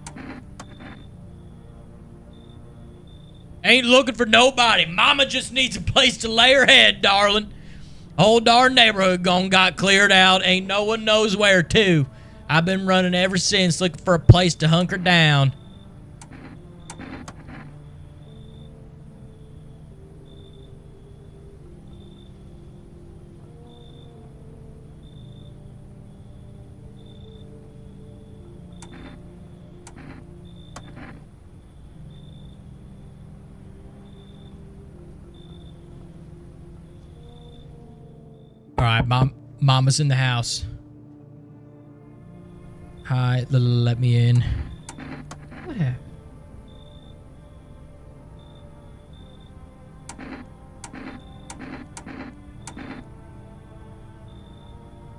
Ain't looking for nobody. Mama just needs a place to lay her head, darling. Whole darn neighborhood got cleared out. Ain't no one knows where to. I've been running ever since, looking for a place to hunker down. All right, Mama's in the house. Hi, let me in. What happened?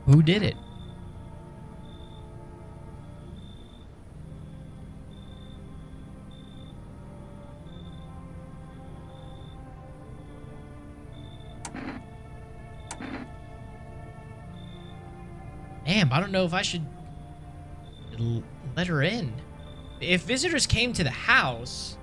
Who did it? Damn, I don't know if I should let her in. If visitors came to the house...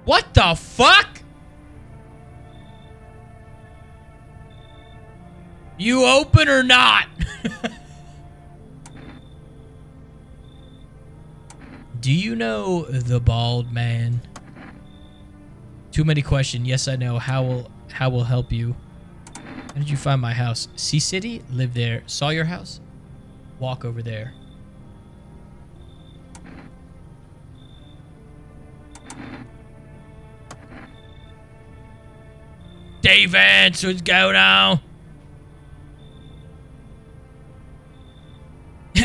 What the fuck? You open or not? Do you know the bald man? Too many questions. Yes, I know. How will help you? How did you find my house? Sea City? Live there. Saw your house? Walk over there. David, what's going on?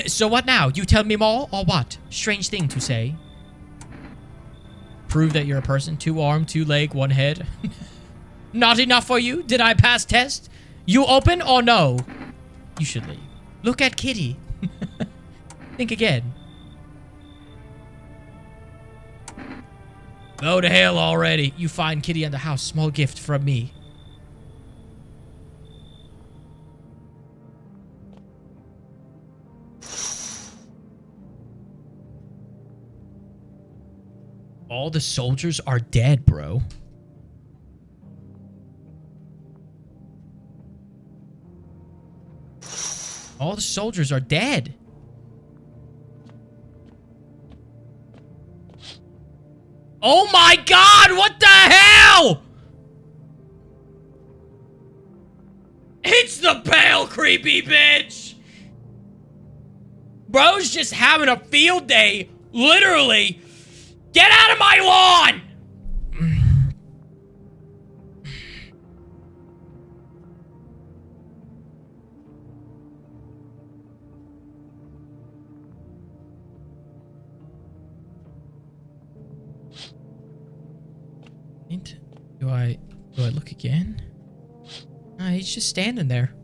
So what now? You tell me more or what? Strange thing to say. Prove that you're a person. 2 arm, 2 leg, 1 head. Not enough for you? Did I pass test? You open or no? You should leave. Look at Kitty. Think again. Go to hell already. You find Kitty in the house. Small gift from me. All the soldiers are dead, bro. All the soldiers are dead. Oh my god, what the hell? It's the pale creepy bitch. Bro's just having a field day, literally. Get out of my lawn! Do I look again? No, he's just standing there.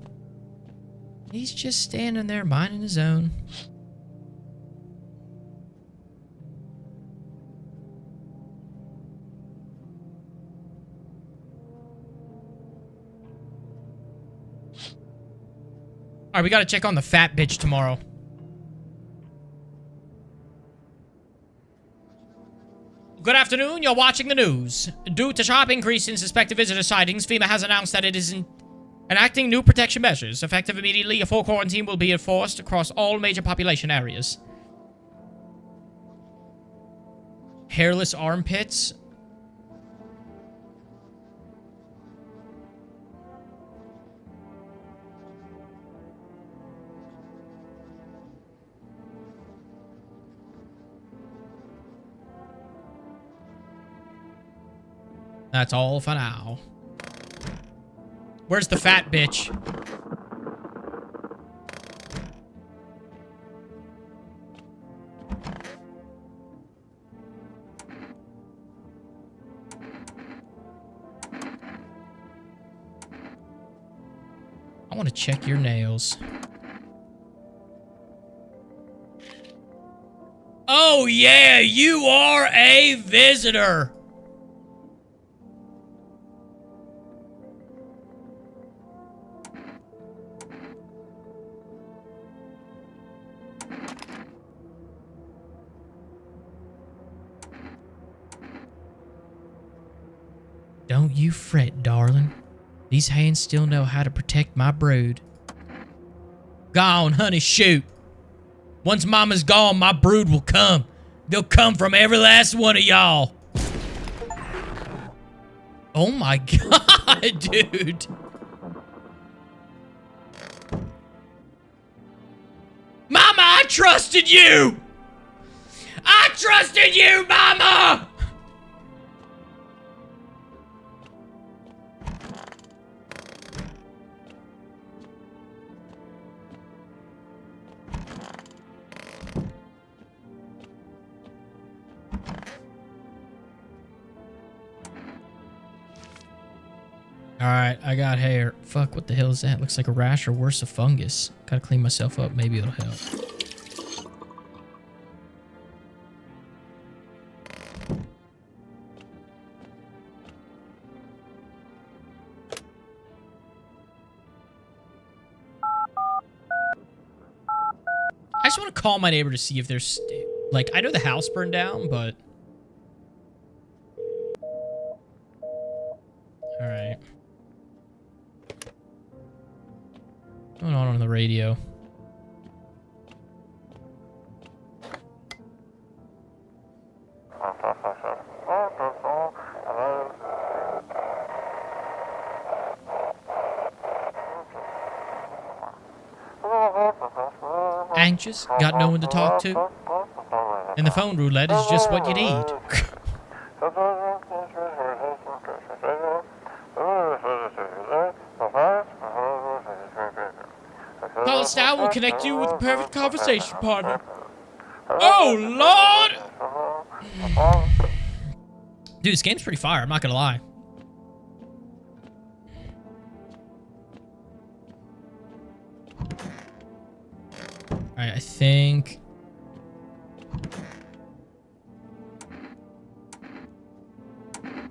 He's just standing there minding his own. Alright, we gotta check on the fat bitch tomorrow. Good afternoon, you're watching the news. Due to sharp increase in suspected visitor sightings, FEMA has announced that it is enacting new protection measures. Effective immediately, a full quarantine will be enforced across all major population areas. Hairless armpits? That's all for now. Where's the fat bitch? I want to check your nails. Oh yeah, you are a visitor. Don't you fret, darling. These hands still know how to protect my brood. Gone, honey, shoot. Once mama's gone, my brood will come. They'll come from every last one of y'all. Oh my god, dude. Mama, I trusted you! I trusted you, mama! Alright, I got hair. Fuck, what the hell is that? Looks like a rash or worse, a fungus. Gotta clean myself up. Maybe it'll help. I just want to call my neighbor to see if there's... Like, I know the house burned down, but... What's going on the radio? Anxious? Got no one to talk to? And the phone roulette is just what you need. Costa will connect you with the perfect conversation partner. Oh, Lord! Dude, this game's pretty fire, I'm not gonna lie. Alright, I think...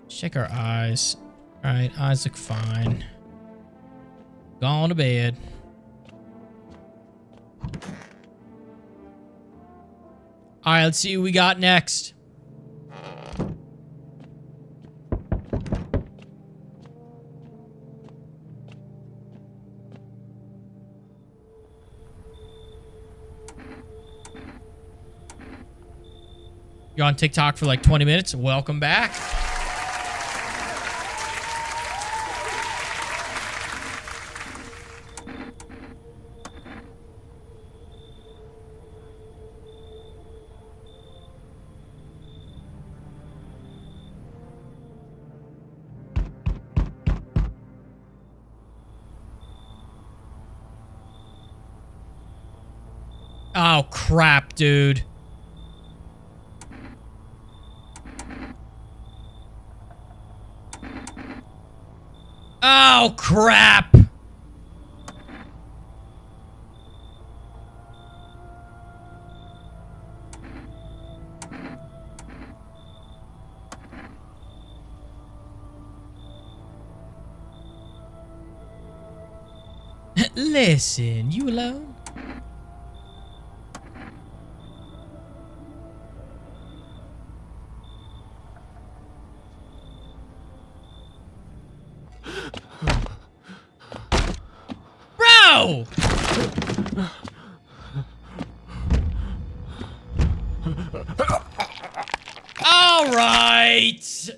Check our eyes. Alright, eyes look fine. Gone to bed. Alright, let's see what we got next. You're on TikTok for like 20 minutes. Welcome back. Oh, crap, dude. Oh, crap. Listen, you alone? Bro! All right.